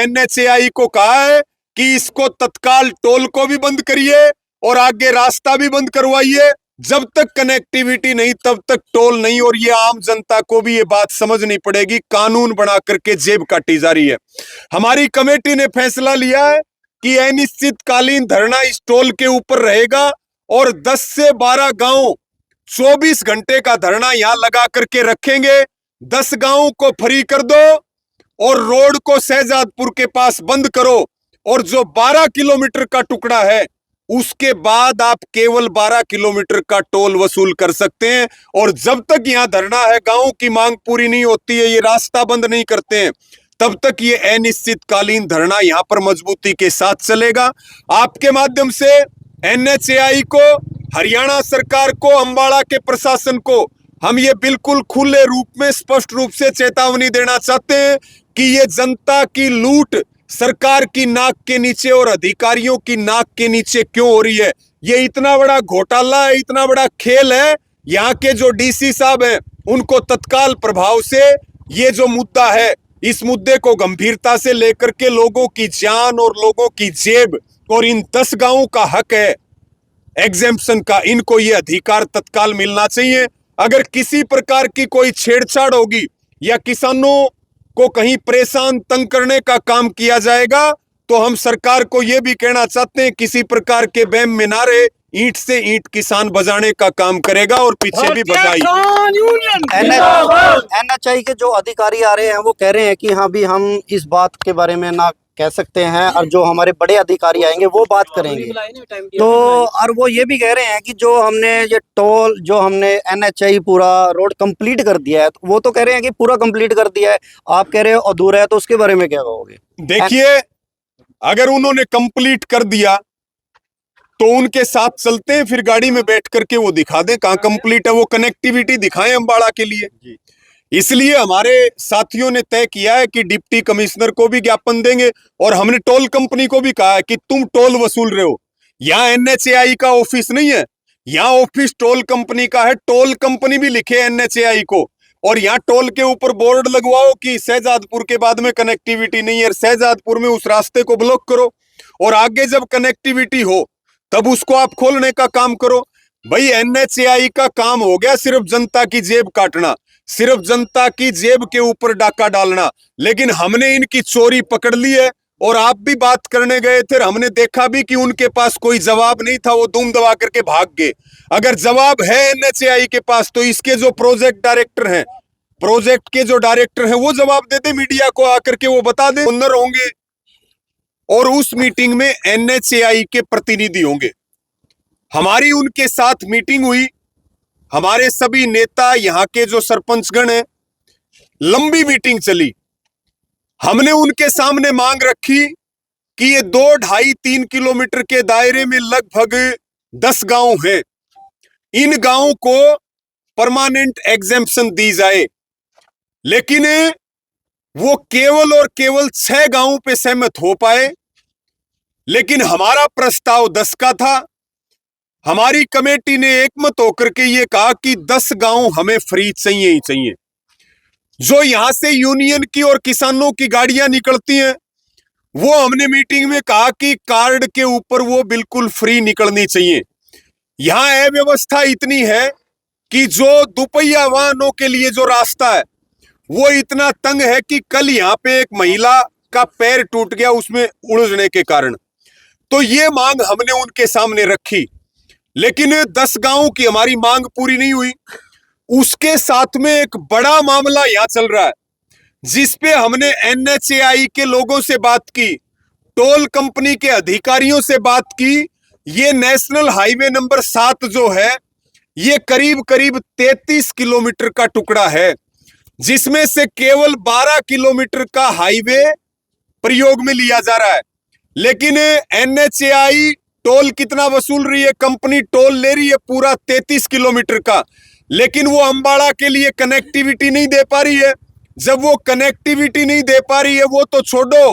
NHAI को कहा है कि इसको तत्काल टोल को भी बंद करिए और आगे रास्ता भी बंद करवाइए। जब तक कनेक्टिविटी नहीं तब तक टोल नहीं। और ये आम जनता को भी ये बात समझनी पड़ेगी, कानून बना करके जेब काटी जा रही है। हमारी कमेटी ने फैसला लिया है कि अनिश्चितकालीन धरना इस टोल के ऊपर रहेगा और 10 से 12 गांव 24 घंटे का धरना यहां लगा करके रखेंगे। 10 गांव को फ्री कर दो और रोड को शहजादपुर के पास बंद करो, और जो 12 किलोमीटर का टुकड़ा है उसके बाद आप केवल 12 किलोमीटर का टोल वसूल कर सकते हैं। और जब तक यहां धरना है, गांव की मांग पूरी नहीं होती है, ये रास्ता बंद नहीं करते हैं, तब तक ये अनिश्चितकालीन धरना यहां पर मजबूती के साथ चलेगा। आपके माध्यम से एनएचएआई को, हरियाणा सरकार को, अंबाला के प्रशासन को हम ये बिल्कुल खुले रूप में स्पष्ट रूप से चेतावनी देना चाहते हैं कि ये जनता की लूट सरकार की नाक के नीचे और अधिकारियों की नाक के नीचे क्यों हो रही है। ये इतना बड़ा घोटाला है, इतना बड़ा खेल है। यहाँ के जो डीसी साहब हैं उनको तत्काल प्रभाव से ये जो मुद्दा है, इस मुद्दे को गंभीरता से लेकर के लोगों की जान और लोगों की जेब और इन 10 गांवों का हक है एग्जेम्पशन का, इनको ये अधिकार तत्काल मिलना चाहिए। अगर किसी प्रकार की कोई छेड़छाड़ होगी या किसानों को कहीं परेशान तंग करने का काम किया जाएगा तो हम सरकार को यह भी कहना चाहते हैं, किसी प्रकार के बैम में ना रहे, ईंट से ईंट किसान बजाने का काम करेगा और पीछे भी बजाई। एनएचआई के जो अधिकारी आ रहे हैं वो कह रहे हैं कि हाँ भी हम इस बात के बारे में ना कह सकते हैं, और जो हमारे बड़े अधिकारी आएंगे वो बात करेंगे। तो और वो ये भी कह रहे हैं कि जो हमने ये टोल, जो हमने एनएचआई पूरा रोड कंप्लीट कर दिया है, तो वो तो कह रहे हैं कि पूरा कंप्लीट कर दिया है, आप कह रहे हो अधूरा है, तो उसके बारे में क्या कहोगे? देखिए, अगर उन्होंने कंप्लीट कर दिया तो उनके साथ चलते हैं, फिर गाड़ी में बैठ करके वो दिखा दें कहां कंप्लीट है, वो कनेक्टिविटी दिखाएं अंबाला के लिए। इसलिए हमारे साथियों ने तय किया है कि डिप्टी कमिश्नर को भी ज्ञापन देंगे और हमने टोल कंपनी को भी कहा है कि तुम टोल वसूल रहे हो। यहाँ एनएचएआई का ऑफिस नहीं है, यहाँ ऑफिस टोल कंपनी का है। टोल कंपनी भी लिखे एनएचएआई को, और यहाँ टोल के ऊपर बोर्ड लगवाओ कि शहजादपुर के बाद में कनेक्टिविटी नहीं है, शहजादपुर में उस रास्ते को ब्लॉक करो, और आगे जब कनेक्टिविटी हो तब उसको आप खोलने का काम करो। भाई, एनएचएआई का काम हो गया सिर्फ जनता की जेब काटना, सिर्फ जनता की जेब के ऊपर डाका डालना, लेकिन हमने इनकी चोरी पकड़ ली है। और आप भी बात करने गए थे, हमने देखा भी कि उनके पास कोई जवाब नहीं था, वो दुम दबा करके भाग गए। अगर जवाब है एनएचएआई के पास तो इसके जो प्रोजेक्ट डायरेक्टर हैं, प्रोजेक्ट के जो डायरेक्टर हैं, वो जवाब दे दे, मीडिया को आकर के वो बता दे। ओनर होंगे और उस मीटिंग में एनएचएआई के प्रतिनिधि होंगे। हमारी उनके साथ मीटिंग हुई, हमारे सभी नेता, यहाँ के जो सरपंचगण हैं, लंबी मीटिंग चली। हमने उनके सामने मांग रखी कि ये 2-2.5-3 किलोमीटर के दायरे में लगभग 10 गांव हैं, इन गांवों को परमानेंट एग्जेम्पशन दी जाए। लेकिन वो केवल और केवल 6 गांवों पे सहमत हो पाए। लेकिन हमारा प्रस्ताव 10 का था। हमारी कमेटी ने एकमत होकर के ये कहा कि 10 गांव हमें फ्री चाहिए ही चाहिए। जो यहां से यूनियन की और किसानों की गाड़ियां निकलती हैं, वो हमने मीटिंग में कहा कि कार्ड के ऊपर वो बिल्कुल फ्री निकलनी चाहिए। यहां अव्यवस्था इतनी है कि जो दुपहिया वाहनों के लिए जो रास्ता है वो इतना तंग है कि कल यहाँ पे एक महिला का पैर टूट गया उसमें उलझने के कारण। तो ये मांग हमने उनके सामने रखी, लेकिन 10 गांवों की हमारी मांग पूरी नहीं हुई। उसके साथ में एक बड़ा मामला यहां चल रहा है, जिसपे हमने एनएचएआई के लोगों से बात की, टोल कंपनी के अधिकारियों से बात की। ये नेशनल हाईवे नंबर 7 जो है, ये करीब करीब 33 किलोमीटर का टुकड़ा है, जिसमें से केवल 12 किलोमीटर का हाईवे प्रयोग में लिया जा रहा है। लेकिन एनएचएआई टोल कितना वसूल रही है? कंपनी टोल ले रही है पूरा 33 किलोमीटर का, लेकिन वो अंबाला के लिए कनेक्टिविटी नहीं दे पा रही है। जब वो कनेक्टिविटी नहीं दे पा रही है, वो तो छोड़ो,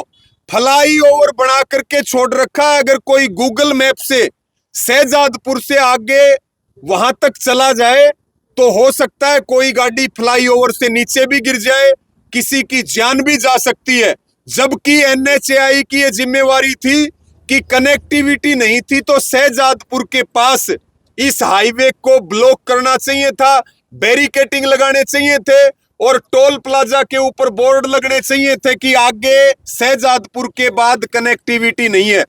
फ्लाई ओवर बना करके छोड़ रखा है। अगर कोई गूगल मैप से शहजादपुर से आगे वहां तक चला जाए तो हो सकता है कोई गाड़ी फ्लाई ओवर से नीचे भी गिर जाए, किसी की जान भी जा सकती है। जबकि NHAI की ये जिम्मेवारी थी कि कनेक्टिविटी नहीं थी तो शहजादपुर के पास इस हाईवे को ब्लॉक करना चाहिए था, बैरिकेटिंग लगाने चाहिए थे और टोल प्लाजा के ऊपर बोर्ड लगने चाहिए थे कि आगे शहजादपुर के बाद कनेक्टिविटी नहीं है।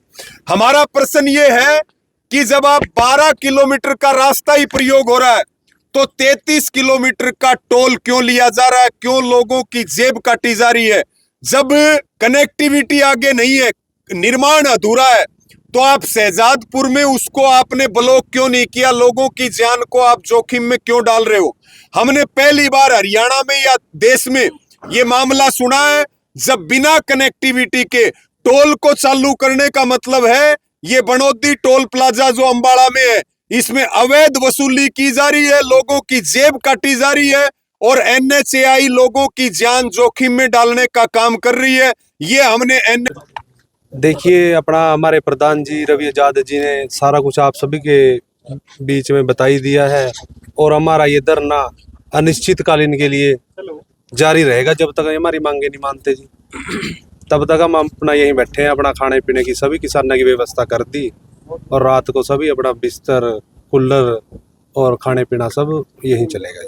हमारा प्रश्न ये है कि जब आप 12 किलोमीटर का रास्ता ही प्रयोग हो रहा है तो 33 किलोमीटर का टोल क्यों लिया जा रहा है, क्यों लोगों की जेब काटी जा रही है? जब कनेक्टिविटी आगे नहीं है, निर्माण अधूरा है, तो आप शहजादपुर में उसको आपने ब्लॉक क्यों नहीं किया? लोगों की जान को आप जोखिम में क्यों डाल रहे हो? हमने पहली बार हरियाणा में या देश में ये मामला सुना है जब बिना कनेक्टिविटी के टोल को चालू करने का मतलब है ये बनोदी टोल प्लाजा जो अंबाला में है इसमें अवैध वसूली की जा रही है, लोगों की जेब काटी जा रही है और NHAI लोगों की जान जोखिम में डालने का काम कर रही है। ये हमने देखिए, अपना हमारे प्रधान जी रवि आजाद जी ने सारा कुछ आप सभी के बीच में बता ही दिया है और हमारा ये धरना अनिश्चितकालीन के लिए जारी रहेगा जब तक हमारी मांगे नहीं मानते जी। तब तक हम अपना यहीं बैठे हैं, अपना खाने पीने की सभी किसानों की व्यवस्था कर दी और रात को सभी अपना बिस्तर, कूलर और खाने पीना सब यहीं चलेगा।